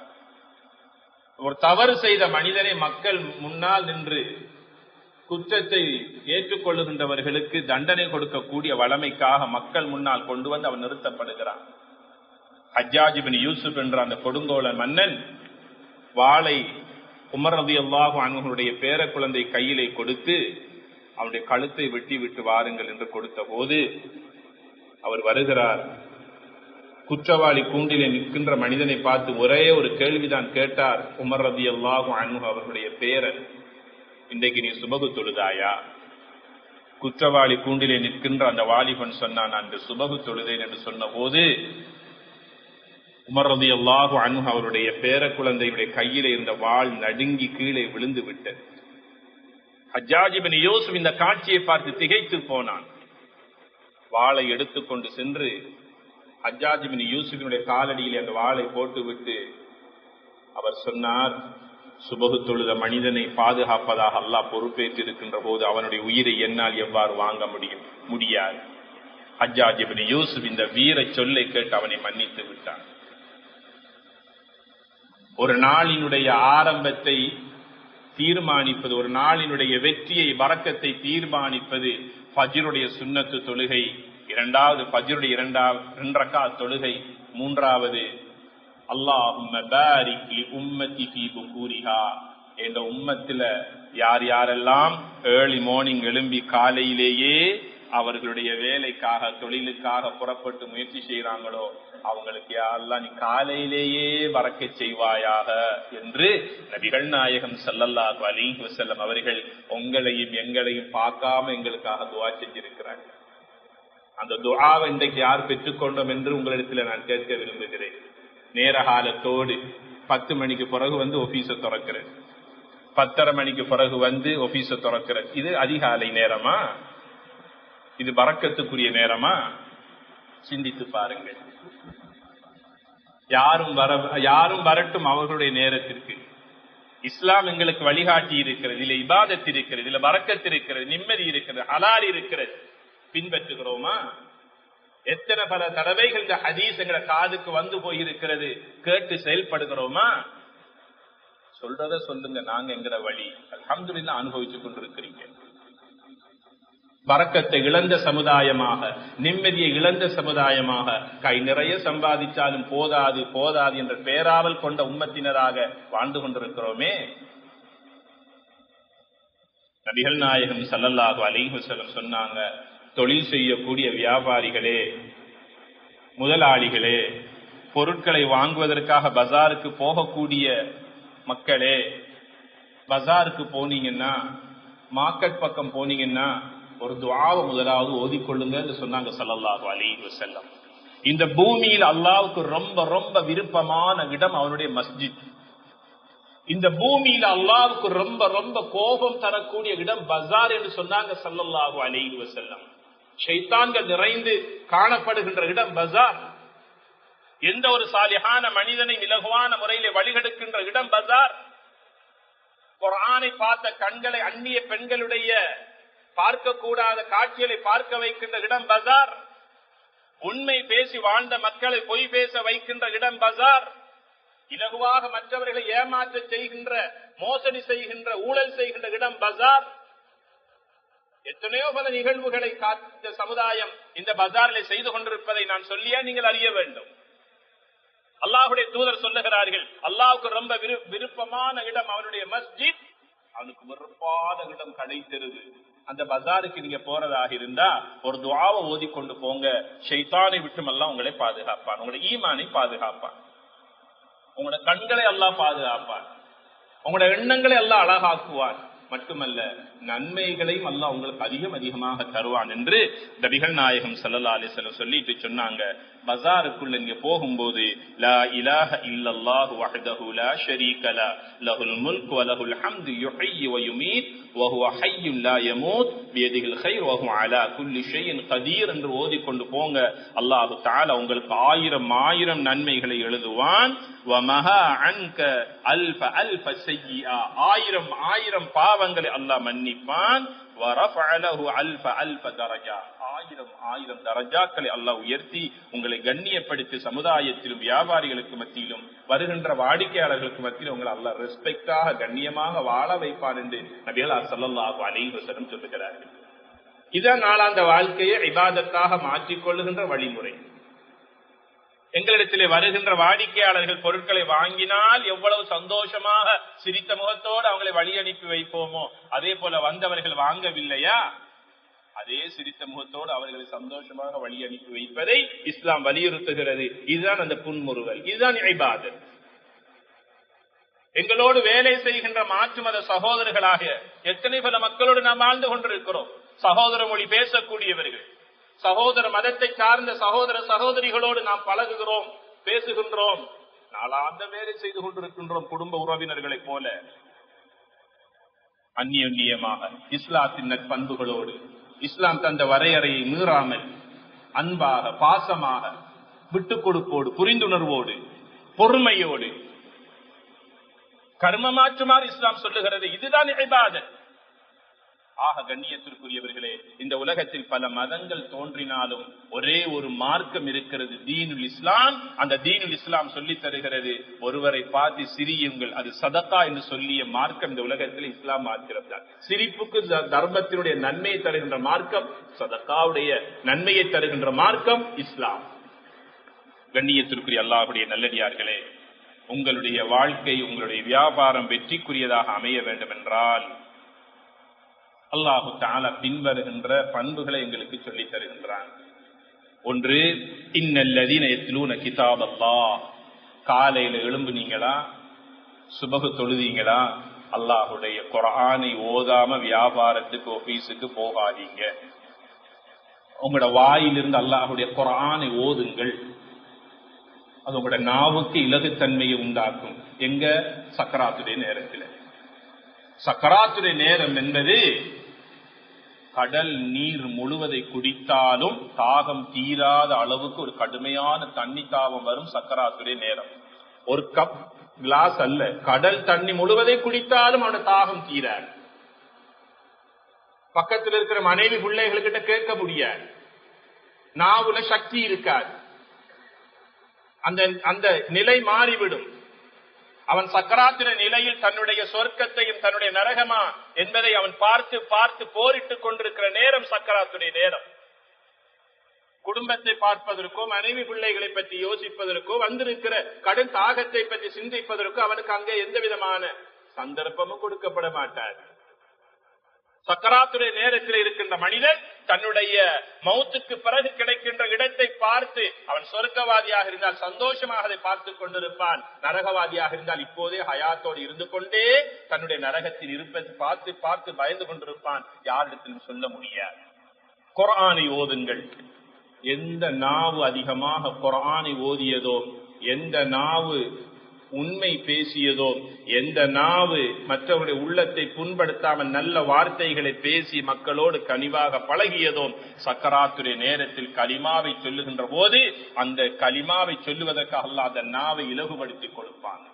ஒரு தவறு செய்த மனிதனை மக்கள் முன்னால் நின்று குற்றத்தை ஏற்றுக்கொள்ளுகின்றவர்களுக்கு தண்டனை கொடுக்கக்கூடிய வளமைக்காக மக்கள் முன்னால் கொண்டு வந்து அவன் நிறுத்தப்படுகிறான். ஹஜ்ஜாஜ் இப்னு யூசுப் என்ற அந்த கொடுங்கோலன் மன்னன் வாளை உமர் ரலியல்லாஹு அன்ஹுடைய பேர குழந்தை கையிலே கொடுத்து அவனுடைய கழுத்தை வெட்டி விட்டு வாருங்கள் என்று கொடுத்த போது அவர் வருகிறார். குற்றவாளி கூண்டிலே நிற்கின்ற மனிதனை பார்த்து ஒரே ஒரு கேள்விதான் கேட்டார் உமர் ரலியல்லாஹு அன்ஹு அவர்களுடைய பேரன், இன்றைக்கு நீ சுபஹ் தொழுதாயா? குற்றவாளி கூண்டிலே நிற்கின்ற அந்த வாலிபன் சொன்னான், அன்று சுபஹ் தொழுதேன் என்று சொன்ன போது உமர் ரலியல்லாஹு அன்ஹு அவருடைய பேர குழந்தையுடைய கையிலே இருந்த வாள் நடுங்கி கீழே விழுந்து விட்டது. ஹஜ்ஜாஜ் இப்னு யூசுப் இந்த காட்சியை பார்த்து திகைத்து போனான். வாளை எடுத்துக்கொண்டு சென்று ஹஜ்ஜாஜ் இப்னு யூசுஃபினுடைய காலடியில் அந்த வாளை போட்டுவிட்டு அவர் சொன்னார், சுபஹ் தொழுத மனிதனை பாதுகாப்பதாக அல்லாஹ் பொறுப்பேற்றிருக்கின்ற போது அவனுடைய உயிரை என்னால் எவ்வாறு வாங்க முடியாது. ஹஜ்ஜாஜ் இப்னு யூசுப் இந்த வீர சொல்லை கேட்டு அவனை மன்னித்து விட்டான். ஒரு நாளினுடைய ஆரம்பத்தை தீர்மானிப்பது, ஒரு நாளினுடைய வெற்றியை, பரக்கத்தை தீர்மானிப்பது ஃபஜ்ருடைய சுன்னத்து தொழுகை, இரண்டாவது ஃபஜ்ருடைய 2 ரக்காத் தொழுகை, மூன்றாவது அல்லாஹும்ம பாரிக் லி உம்மத்தி ஃபீ புகூரிஹா, என்ற உம்மத்தில யார் யாரெல்லாம் ஏர்லி மார்னிங் எழும்பி காலையிலேயே அவர்களுடைய வேலைக்காக தொழிலுக்காக புறப்பட்டு முயற்சி செய்யறாங்களோ அவங்களுக்கு யா அல்லாஹ் நீ காலையிலேயே வரக்க செய்வாயாக என்று நபிகள் நாயகம் ஸல்லல்லாஹு அலைஹி வஸல்லம் அவர்கள் உங்களையும் எங்களையும் பார்க்காம எங்களுக்காக துஆ செஞ்சிருக்கிறார்கள். அந்த துஆவை இன்றைக்கு யார் பெற்றுக்கொண்டோம் என்று உங்களிடத்தில் நான் கேட்க விரும்புகிறேன். நேரகாலத்தோடு 10 மணிக்கு பிறகு வந்து ஆபீஸை திறக்கிறது, 10:30 மணிக்கு பிறகு வந்து ஆபீஸை திறக்கிறது. இது அதிகாலை நேரமா? இது பரக்கத்துக்குரிய நேரமா? சிந்தித்து பாருங்கள். யாரும் வரட்டும் அவர்களுடைய நேரத்திற்கு. இஸ்லாம் எங்களுக்கு வழிகாட்டி இருக்கிறது, இதுல இபாதத் இருக்கிறது, இதுல பரக்கத் இருக்கிறது, நிம்மதி இருக்கிறது, ஹலால் இருக்கிறது. பின்பற்றுகிறோமா? எத்தனை பல தடவைகள் இந்த ஹதீஸ் எங்களை காதுக்கு வந்து போயிருக்கிறது, கேட்டு செயல்படுகிறோமா? சொல்றத சொல்லுங்க, நாங்க எங்கட வழி அல்ஹம்துலில்லாஹ் அனுபவிச்சுக் கொண்டிருக்கிறீங்க. பரக்கத்தை இழந்த சமுதாயமாக, நிம்மதியை இழந்த சமுதாயமாக, கை நிறைய சம்பாதிச்சாலும் போதாது போதாது என்ற பேராவல் கொண்ட உம்மத்தினராக வாழ்ந்து கொண்டிருக்கிறோமே. நபிகள் நாயகம் ஸல்லல்லாஹு அலைஹி வஸல்லம் சொன்னாங்க, தொழில் செய்யக்கூடிய வியாபாரிகளே, முதலாளிகளே, பொருட்களை வாங்குவதற்காக பஜாருக்கு போகக்கூடிய மக்களே, பஜாருக்கு போனீங்கன்னா, மார்க்கெட் பக்கம் போனீங்கன்னா ஒரு துஆவை முதலாவது ஓதிக்கொள்ளுங்க என்று சொன்னாங்க ஸல்லல்லாஹு அலைஹி வஸல்லம். இந்த பூமியில் அல்லாஹ்வுக்கு ரொம்ப ரொம்ப விருப்பமான இடம் அவனுடைய மஸ்ஜித். இந்த பூமியில் அல்லாஹ்வுக்கு ரொம்ப ரொம்ப கோபம் தரக்கூடிய இடம் பஜார் என்று சொன்னாங்க ஸல்லல்லாஹு அலைஹி வஸல்லம். ஷைத்தான்கள் நிறைந்து காணப்படுகின்ற இடம் பஜார். எந்த ஒரு சாலிஹான மனிதனை இலகுவான முறையிலே வழிகெடுக்கின்ற இடம் பஜார். குர்ஆனை பார்த்த கண்களை அந்நிய பெண்களுடைய பார்க்கக்கூடாத காட்சிகளை பார்க்க வைக்கின்ற இடம் பஜார். உண்மை பேசி வாழ்ந்த மக்களை பொய் பேச வைக்கின்ற இடம் பஜார். இலகுவாக மற்றவர்களை ஏமாற்ற செய்கின்ற, மோசடி செய்கின்ற, ஊழல் செய்கின்ற இடம் பஜார். எத்தனையோ பல நிகழ்வுகளை காத்த சமுதாயம் இந்த பஜாரில் செய்து கொண்டிருப்பதை நான் சொல்லியா நீங்கள் அறிய வேண்டும். அல்லாஹ்வுடைய தூதர் சொல்லுகிறார்கள், அல்லாஹ்வுக்கு ரொம்ப விருப்பமான இடம் அவனுடைய மஸ்ஜித், அவனுக்கு வெறுப்பான இடம் கடை தெருவு. அந்த பஜாருக்கு நீங்க போறதாக இருந்தா ஒரு துஆவை ஓதிக்கொண்டு போங்க. ஷைத்தானை விட்டு அல்லாஹ் உங்களை பாதுகாப்பான், உங்களுடைய ஈமானை பாதுகாப்பான், உங்களோட கண்களை அல்லாஹ் பாதுகாப்பான், உங்களோட எண்ணங்களை அல்லாஹ் அழகாக்குவான். மட்டுமல்ல, நன்மைகளையும் அல்லாஹ் உங்களுக்கு அதிகமாக தருவான் என்று நபிகள் நாயகம் ஸல்லல்லாஹு அலைஹி வஸல்லம் சொல்லிட்டு சொன்னாங்க. பஜாருக்குள்ள நீங்க போகும்போது லா இலாஹ இல்லல்லாஹு வஹ்தஹு லா ஷரீக லஹு லஹுல் முல்கு வ லஹுல் ஹம்து யுஹ்யி வ யுமீத் வ ஹுவ ஹய்யுன் லா யமூத் பியதிஹில் கைர் வ ஹுவ அலா குல்லி ஷைஇன் கதீர் என்று ஓதிக்கொண்டு போங்க. அல்லாஹ் தஆலா உங்களுக்கு 1000 நன்மைகளை எழுதுவான். வ மஹா அன்க அல்ஃப அல்ஃப ஸய்யிஆ, 1000 பாவங்களை அல்லாஹ் மன்னிப்பான். வ ரஃபஅ லஹு அல்ஃப அல்ஃப தரஜா, 1000 தரஜாக்களை அல்லாஹ் உயர்த்தி உங்களை கண்ணியப்படுத்தி சமுதாயத்திலும் வியாபாரிகளுக்கு மத்தியிலும் வருகின்ற வாடிக்கையாளர்களுக்கு மத்தியிலும் உங்களை அல்லாஹ் ரெஸ்பெக்டாக கண்ணியமாக வாழ வைப்பான் என்று நபிகள் ஸல்லல்லாஹு அலைஹி வஸல்லம் சொல்லுகிறார்கள். இதான் நாளாந்த வாழ்க்கையை இபாதத்தாக மாற்றிக்கொள்ளுகின்ற வழிமுறை. எங்களிடத்திலே வருகின்ற வாடிக்கையாளர்கள் பொருட்களை வாங்கினால் எவ்வளவு சந்தோஷமாக சிரித்த முகத்தோடு அவங்களை வழி அனுப்பி வைப்போமோ, அதே போல வந்தவர்கள் வாங்கவில்லையா, அதே சிரித்த முகத்தோடு அவர்களை சந்தோஷமாக வழி அனுப்பி வைப்பதை இஸ்லாம் வலியுறுத்துகிறது. இதுதான் அந்த புன்முறுவல், இதுதான் இபாதத். எங்களோடு வேலை செய்கின்ற மாற்று மத சகோதரர்களாக எத்தனை பல மக்களோடு நாம் வாழ்ந்து கொண்டிருக்கிறோம். சகோதர மொழி பேசக்கூடியவர்கள், சகோதர மதத்தை சார்ந்த சகோதர சகோதரிகளோடு நாம் பழகுகிறோம், பேசுகின்றோம், நாளாந்த வேலை செய்து கொண்டிருக்கின்றோம். குடும்ப உறவினர்களை போல அந்நியமாக இஸ்லாத்தின் நற்பண்புகளோடு, இஸ்லாம் தந்த வரையறையை மீறாமல் அன்பாக, பாசமாக, விட்டுக் கொடுப்போடு, புரிந்துணர்வோடு, பொறுமையோடு கர்ம மாற்றுமாறு இஸ்லாம் சொல்லுகிறது. இதுதான் இபாதத். ஆக கண்ணியத்திற்குரியவர்களே, இந்த உலகத்தில் பல மதங்கள் தோன்றினாலும் ஒரே ஒரு மார்க்கம் இருக்கிறது, தீனுல் இஸ்லாம். அந்த தீனுல் இஸ்லாம் சொல்லி தருகிறது, ஒருவரை பார்த்து சிரியுங்கள், அது சதகா என்று சொல்லிய மார்க்கம் இந்த உலகத்தில் இஸ்லாம் மார்க்கம் தான். சிரிப்புக்கு தர்மத்தினுடைய நன்மையை தருகின்ற மார்க்கம், சதகாவுடைய நன்மையை தருகின்ற மார்க்கம் இஸ்லாம். கண்ணியத்திற்குரிய அல்லாஹ்வுடைய நல்லடியார்களே, உங்களுடைய வாழ்க்கை, உங்களுடைய வியாபாரம் வெற்றிக்குரியதாக அமைய வேண்டும் என்றால் அல்லாஹு தஆலா பின்வருகின்ற பண்புகளை எங்களுக்கு சொல்லி தருகின்றான். ஒன்று, இன்னல்லதீன யத்லூன கிதாபல்லாஹ், காலையில எழும்புனீங்களா, சுபஹ் தொழுதீங்களா, அல்லாஹ்வுடைய குர்ஆனை ஓதாம வியாபாரத்துக்கு ஆபீஸுக்கு போகாதீங்க. உங்களோட வாயிலிருந்து அல்லாஹ்வுடைய குர்ஆனை ஓதுங்கள். அது உங்களோட நாவுக்கு இலகுத்தன்மையை உண்டாக்கும். எங்க? சக்கராத்துடைய நேரத்தில். சக்கராத்துடைய நேரம் என்பது கடல் நீர் முழுவதை குடித்தாலும் தாகம் தீராத அளவுக்கு ஒரு கடுமையான தண்ணி தாகம் வரும். சக்கராத்துடைய நேரம் ஒரு கப் கிளாஸ் அல்ல, கடல் தண்ணி முழுவதை குடித்தாலும் அவனோட தாகம் தீராது. பக்கத்தில் இருக்கிற மனைவி பிள்ளைகளுக்கிட்ட கேட்க முடியாது, நாவுல சக்தி இருக்காது. அந்த நிலை மாறிவிடும். அவன் சக்கராத்திர நிலையில் தன்னுடைய சொர்க்கத்தையும் தன்னுடைய நரகமா என்பதை அவன் பார்த்து பார்த்து போரிட்டுக் கொண்டிருக்கிற நேரம் சக்கராத்துடைய நேரம். குடும்பத்தை பார்ப்பதற்கோ மனைவி பிள்ளைகளை பற்றி யோசிப்பதற்கோ வந்திருக்கிற கடும் தாகத்தை பற்றி சிந்திப்பதற்கோ அவனுக்கு அங்கே எந்த விதமான சந்தர்ப்பமும் கொடுக்கப்பட மாட்டார். சக்கராத்துடைய நேரத்தில் இருக்கின்ற மனிதன் தன்னுடைய மௌத்துக்கு பிறகு கிடைக்கின்ற இடத்தை பார்த்து அவன் சொர்க்கவாதியாக இருந்தால் சந்தோஷமாக அதை பார்த்துக் கொண்டிருப்பான். நரகவாதியாக இருந்தால் இப்போதே ஹயாத்தோடு இருந்து கொண்டே தன்னுடைய நரகத்தில் இருப்பதை பார்த்து பார்த்து பயந்து கொண்டிருப்பான். யாரிடத்திலும் சொல்ல முடியாது. குர்ஆனை ஓதுங்கள். எந்த நாவு அதிகமாக குர்ஆனை ஓதியதோ, எந்த நாவு உண்மை பேசியதோ, எந்த நாவு மற்றவருடைய உள்ளத்தை புண்படுத்தாமல் நல்ல வார்த்தைகளை பேசி மக்களோடு கனிவாக பழகியதோ, சக்கராத்துடைய நேரத்தில் கலிமாவை சொல்லுகின்ற போது அந்த கலிமாவை சொல்லுவதற்காக அல்லாஹ் அந்த நாவை இலகுபடுத்திக் கொடுப்பான்.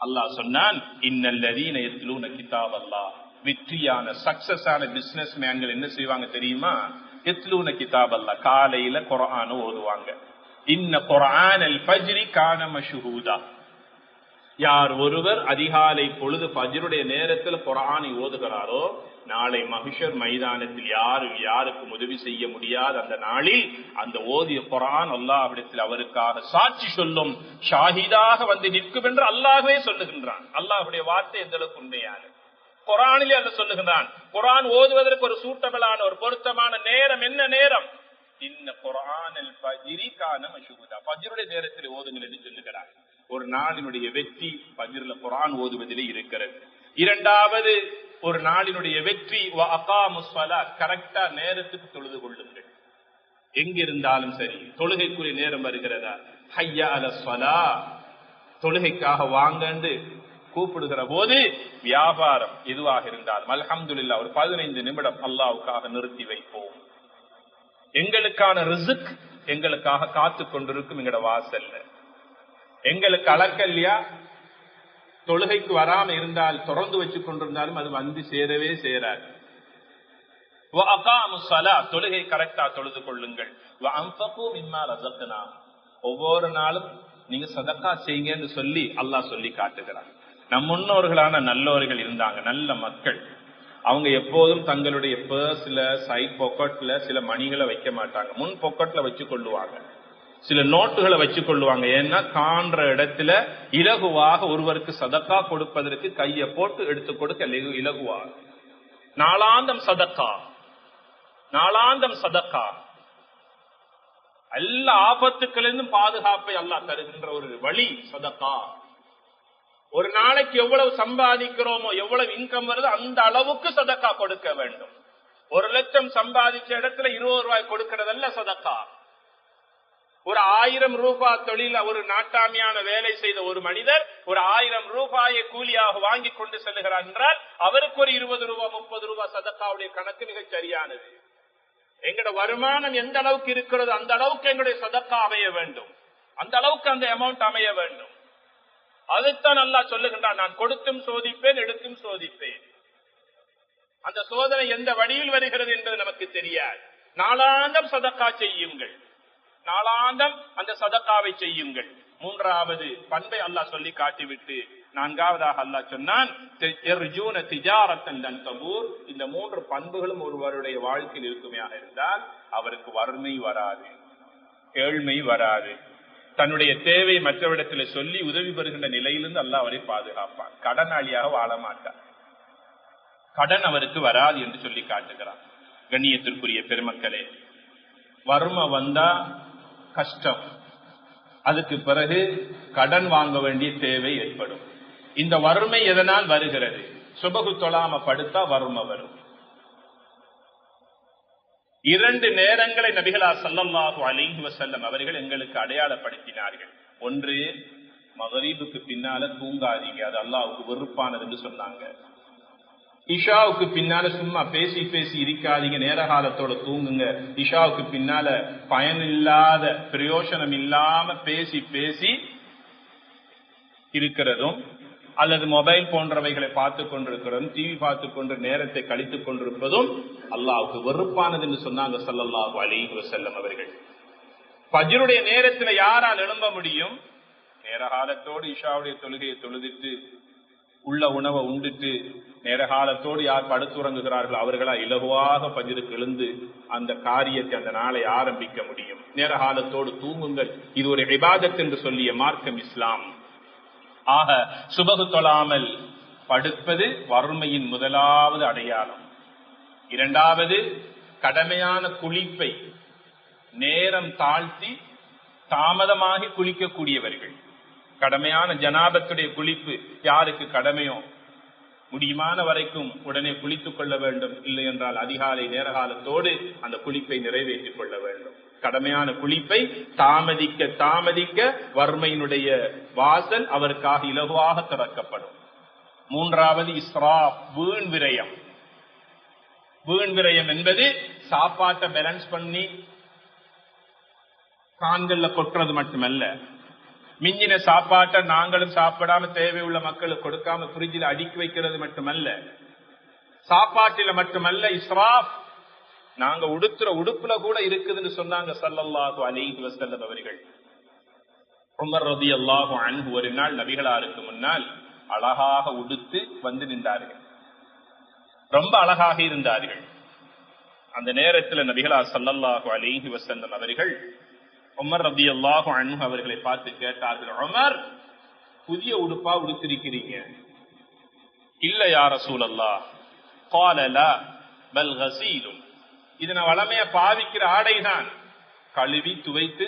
அல்லாஹ் சொன்னான், இன்னல்லதீன யத்லூன கிதாபல்லாஹ். வெற்றியான சக்சஸ் ஆன பிசினஸ் மேன்கள் என்ன செய்வாங்க தெரியுமா? யத்லூன கிதாபல்லாஹ், காலையில குர்ஆனை ஓதுவாங்க. இன்ன குர்ஆனல் ஃபஜ்ரி கான மஷ்ஹூதா. யார் ஒருவர் அதிகாலை பொழுது ஃபஜ்ருடைய நேரத்தில் குர்ஆனை ஓதுகிறாரோ, நாளை மஹ்ஷர் மைதானத்தில் யாருக்கும் உதவி செய்ய முடியாத அந்த நாளில் அந்த ஓதிய குர்ஆன் அல்லாஹ்விடத்தில் அவருக்காக சாட்சி சொல்லும், ஷாஹிதாக வந்து நிற்கும் என்று அல்லாஹ்வே சொல்லுகின்றான். அல்லாஹ்வுடைய வார்த்தை எந்த அளவுக்கு உண்மையான குர்ஆனிலே அல்லாஹ் சொல்லுகின்றான். குர்ஆன் ஓதுவதற்கு ஒரு சூட்டபிளான ஒரு பொருத்தமான நேரம் என்ன நேரம்? இன்ன குர்ஆனல் ஃபஜ்ரி கான மஷ்ஹூதா. ஃபஜ்ருடைய நேரத்தில் ஓதுங்கள் என்று சொல்லுகிறார். ஒரு நாளினுடைய வெற்றி ஃபஜ்ர்ல குர்ஆன் ஓதுவதிலே இருக்கிறது. இரண்டாவது ஒரு நாளினுடைய வெற்றி வ அகாமுஸ் ஸலாத், கரெக்டா நேரத்துக்கு தொழுது கொள்ளுங்கள். எங்கிருந்தாலும் சரி, தொழுகைக்குரிய நேரம் வருகிறதா, ஹய்யா அலஸ் ஸலாத், தொழுகைக்காக வாங்கன்னு கூப்பிடுகிற போது வியாபாரம் எதுவாக இருந்தாலும் அல்ஹம்துலில்லாஹ் ஒரு 15 நிமிடம் அல்லாஹ்வுக்காக நிறுத்தி வைப்போம். எங்களுக்கான ரிஸ்க் எங்களுக்காக காத்து கொண்டிருக்கும் எங்களோட வாசல்ல. எங்களுக்கு அளக்கல்லையா, தொழுகைக்கு வராம இருந்தால் தொடர்ந்து வச்சு கொண்டிருந்தாலும் அது வந்து சேரவே சேராது. தொழுகை கரெக்டா தொழுது கொள்ளுங்கள். ஒவ்வொரு நாளும் நீங்க சதக்கா செய்யுங்கன்னு சொல்லி அல்லாஹ் சொல்லி காட்டுகிறார். நம் முன்னோர்களான நல்லோர்கள் இருந்தாங்க, நல்ல மக்கள். அவங்க எப்போதும் தங்களுடைய பர்ஸ்ல சைட் பாக்கெட்ல சில மணிகளை வைக்க மாட்டாங்க, முன் பாக்கெட்ல வச்சு கொள்ளுவாங்க. சில நோட்டுகளை வச்சு கொள்ளுவாங்க. ஏன்னா காண்ற இடத்துல இலகுவாக ஒருவருக்கு சதக்கா கொடுப்பதற்கு கையை போட்டு எடுத்து கொடுக்க இலகுவாக. நாளாந்தம் சதக்கா, நாளாந்தம் சதக்கா. எல்லா ஆபத்துக்களிலும் பாதுகாப்பை அல்லாஹ் தருகின்ற ஒரு வழி சதக்கா. ஒரு நாளைக்கு எவ்வளவு சம்பாதிக்கிறோமோ, எவ்வளவு இன்கம் வருதோ அந்த அளவுக்கு சதக்கா கொடுக்க வேண்டும். 1 லட்சம் சம்பாதிச்ச இடத்துல 20 ரூபாய் கொடுக்கிறதல்ல சதக்கா. ஒரு 1000 ரூபாய் தொழில ஒரு நாட்டாமியான வேலை செய்த ஒரு மனிதர் ஒரு 1000 ரூபாயை கூலியாக வாங்கி கொண்டு செல்லுகிறார் என்றால் அவருக்கு ஒரு 20 ரூபாய் 30 ரூபாய் சதக்காவுடைய கணக்கு மிகச் சரியானது. எங்களோட வருமானம் எந்த அளவுக்கு இருக்கிறதோ அந்த அளவுக்கு எங்களுடைய சதக்கா அமைய வேண்டும், அந்த அளவுக்கு அந்த அமௌண்ட் அமைய வேண்டும். அதைத்தான் அல்லாஹ் சொல்லுகின்றான், நான் கொடுத்தும் சோதிப்பேன், எடுத்தும் சோதிப்பேன். அந்த சோதனை எந்த வழியில் வருகிறது என்பது நமக்கு தெரியாது. நாளாந்தம் சதக்கா செய்யுங்கள், நாளாந்தம் அந்த சதக்காவை செய்யுங்கள். மூன்றாவது பண்பை அல்லாஹ் சொல்லி காட்டிவிட்டு நான்காவதாக அல்லாஹ் சொன்னான், இந்த 3 பண்புகளும் ஒருவருடைய வாழ்க்கையில் இருக்குமையாக இருந்தால் அவருக்கு வறுமை வராது, ஏழ்மை வராது. தன்னுடைய தேவை மற்றவரிடத்தில் சொல்லி உதவி பெறுகின்ற நிலையிலிருந்து அல்லாஹ் அவரை பாதுகாப்பான். கடனாளியாக வாழ மாட்டார், கடன் அவருக்கு வராது என்று சொல்லி காட்டுகிறார். கண்ணியத்திற்குரிய பெருமக்களே, வறுமை வந்தா கஷ்டம், அதுக்கு பிறகு கடன் வாங்க வேண்டிய தேவை ஏற்படும். இந்த வறுமை எதனால் வருகிறது? சுபகு தொழாம படுத்தா வறுமை வரும். 2 நேரங்களை நபிகளார் ஸல்லல்லாஹு அலைஹி வஸல்லம் அவர்கள் எங்களுக்கு அடையாளப்படுத்தினார்கள். ஒன்று, மகரிபுக்கு பின்னால தூங்காதீங்க, அது அல்லாஹ்வுக்கு வெறுப்பானது என்று சொன்னாங்க. இஷாவுக்கு பின்னால சும்மா பேசி பேசி இருக்காதீங்க, நேர காலத்தோட தூங்குங்க. இஷாவுக்கு பின்னால பயனில்லாத பிரயோஜனம் இல்லாம பேசி பேசி இருக்கிறதும் அல்லது மொபைல் போன்றவைகளை பார்த்துக் கொண்டிருக்கிறதும் டிவி பார்த்துக் கொண்டு நேரத்தை கழித்துக் கொண்டிருப்பதும் அல்லாஹ்வுக்கு வெறுப்பானது என்று சொன்னாங்க ஸல்லல்லாஹு அலைஹி வஸல்லம் அவர்கள். ஃபஜ்ருடைய நேரத்தில் யாரால் எழும்ப முடியும்? நேர காலத்தோடு இஷாவுடைய தொழுகையை தொழுதிட்டு உள்ள உணவை உண்டுட்டு நேர காலத்தோடு யார் படுத்துறங்குகிறார்கள் அவர்களா இலகுவாக ஃபஜ்ருக்கு எழுந்து அந்த காரியத்தை அந்த நாளை ஆரம்பிக்க முடியும். நேர காலத்தோடு தூங்குங்கள், இது ஒரு இபாதத் என்று சொல்லிய மார்க்கம் இஸ்லாம். ஆக சுபகு தொழாமல் படுப்பது வறுமையின் முதலாவது அடையாளம். 2வது, கடமையான குளிப்பை நேரம் தாழ்த்தி தாமதமாகி குளிக்கக்கூடியவர்கள். கடமையான ஜனாபத்துடைய குளிப்பு யாருக்கு கடமையோ முடியுமான வரைக்கும் உடனே குளித்துக் கொள்ள வேண்டும். இல்லை என்றால் அதிகாலை நேர காலத்தோடு அந்த குளிப்பை நிறைவேற்றிக் கொள்ள வேண்டும். கடமையான குளிப்பை தாமதிக்க தாமதிக்க வறுமையினுடைய வாசல் அவருக்காக இலகுவாக திறக்கப்படும். 3வது, இஸ்ராப், வீண் விரயம். வீண் விரயம் என்பது சாப்பாட்டை பேலன்ஸ் பண்ணி கான்கள்ல கொட்டுறது மட்டுமல்ல, மிஞ்சின சாப்பாட்டை நாங்களும் சாப்பிடாம தேவையுள்ள மக்களுக்கு கொடுக்காம ஃப்ரிட்ஜில் அடுக்கி வைக்கிறது மட்டுமல்ல, சாப்பாட்டில மட்டுமல்ல இஸ்ராப், நாங்க உடுத்துற உடுப்புல கூட இருக்குதுன்னு சொன்னாங்க ஸல்லல்லாஹு அலைஹி வஸல்லம் அவர்கள். உமர் ரலியல்லாஹு அன்ஹு ஒரு நாள் நபிகளாருக்கு முன்னால் அழகாக உடுத்து வந்து நின்றார்கள். ரொம்ப அழகாக இருந்தார்கள். அந்த நேரத்தில் நபிகளார் ஸல்லல்லாஹு அலைஹி வஸல்லம் அவர்கள் உமர் ரலியல்லாஹு அன்ஹு அவர்களை பார்த்து கேட்டார்கள், உமர், புதிய உடுப்பா உடுத்திருக்கிறீங்க? இல்ல யா ரசூலல்லாஹ். قال لا بل غسيل. இது நான் வளமையா பாவிக்கிற ஆடைதான், கழுவி துவைத்து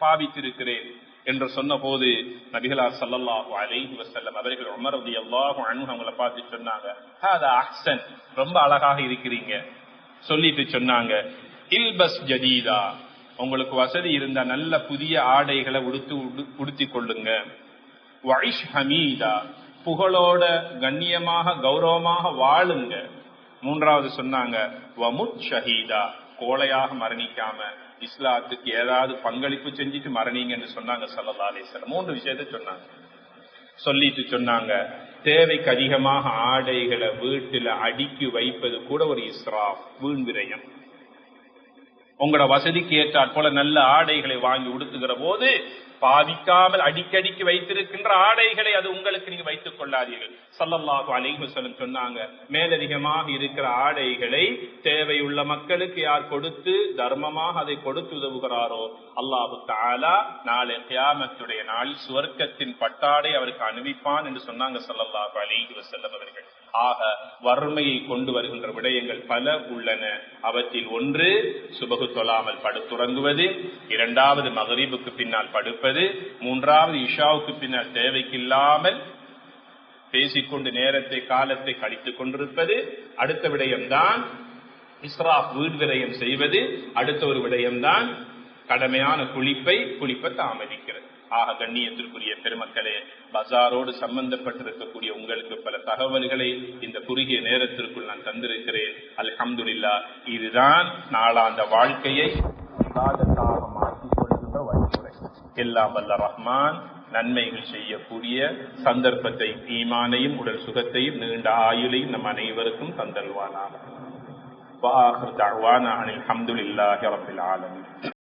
பாவித்திருக்கிறேன் என்று சொன்ன போது நபிகளார் ஸல்லல்லாஹு அலைஹி வஸல்லம் அவர்கள் உமர் ரலியல்லாஹு அன்ஹு அவங்களை பார்த்து சொன்னாங்க, ஹாதா அஹ்சன், ரொம்ப அழகாக இருக்கிறீங்க. சொல்லிட்டு சொன்னாங்க, இல்பஸ் ஜதீதா, உங்களுக்கு வசதி இருந்தா நல்ல புதிய ஆடைகளை உடுத்திக் கொள்ளுங்க. வைஷ் ஹமீதா, புகழோட கண்ணியமாக கௌரவமாக வாழுங்க. 3வது சொன்னாங்க, வமுத் ஷஹீதா, கோழையாக மரணிக்காம இஸ்லாத்துக்கு ஏதாவது பங்களிப்பு செஞ்சுட்டு மரணிங்க என்று சொன்னாங்க ஸல்லல்லாஹு அலைஹி வஸல்லம். 3 விஷயத்தை சொன்னாங்க. சொல்லிட்டு சொன்னாங்க, தேவைக்கு அதிகமாக ஆடைகளை வீட்டுல அடுக்கி வைப்பது கூட ஒரு இஸ்ராப், வீண் விரயம். உங்களோட வசதிக்கு ஏற்றாற் போல நல்ல ஆடைகளை வாங்கி உடுத்துகிற போது பாவிக்காமல் அடிக்கடிக்கு வைத்திருக்கின்ற ஆடைகளை அது உங்களுக்கு நீங்க வைத்துக் கொள்ளாதீர்கள். ஸல்லல்லாஹு அலைஹி வஸல்லம் சொன்னாங்க, மேலதிகமாக இருக்கிற ஆடைகளை தேவையுள்ள மக்களுக்கு யார் கொடுத்து தர்மமாக அதை கொடுத்து உதவுகிறாரோ அல்லாஹு தஆலா நாளை கியாமத்துடைய நாளில் சுவர்க்கத்தின் பட்டாடை அவருக்கு அணிவிப்பான் என்று சொன்னாங்க ஸல்லல்லாஹு அலைஹி வஸல்லம் அவர்கள். ஆக வறுமையை கொண்டு வருகின்ற விடயங்கள் பல உள்ளன. அவற்றில் ஒன்று சுபகு தொழாமல் படுத்துறங்குவது, 2வது மகரிபுக்கு பின்னால் படுப்பது, 3வது இஷாவுக்கு பின்னால் தேவைக்கில்லாமல் பேசிக்கொண்டு நேரத்தை காலத்தை கழித்துக் கொண்டிருப்பது. அடுத்த விடயம்தான் இஸ்ராப், வீண் விரயம் செய்வது. அடுத்த ஒரு விடயம்தான் கடமையான குளிப்பை தாமதிக்கிறது. ஆக கண்ணியத்திற்குரிய பெருமக்களே, பஜாரோடு சம்பந்தப்பட்டிருக்கக்கூடிய உங்களுக்கு பல தகவல்களை இந்த குறுகிய நேரத்திற்குள் நான் தந்திருக்கிறேன். அல்ஹம்துலில்லாஹ். இதுதான் நாளாந்த வாழ்க்கையை இபாதத்தாக மாற்றிக் கொள்கின்ற வழிமுறை. எல்லாம் வல்ல ரஹ்மான் நன்மைகள் செய்யக்கூடிய சந்தர்ப்பத்தை, ஈமானையும் உடல் சுகத்தையும் நீண்ட ஆயுளையும் நம் அனைவருக்கும் தந்தல்வானாக. வஆகிரு தஅவானா அனில் ஹம்துலில்லாஹி ரப்பில் ஆலமீன்.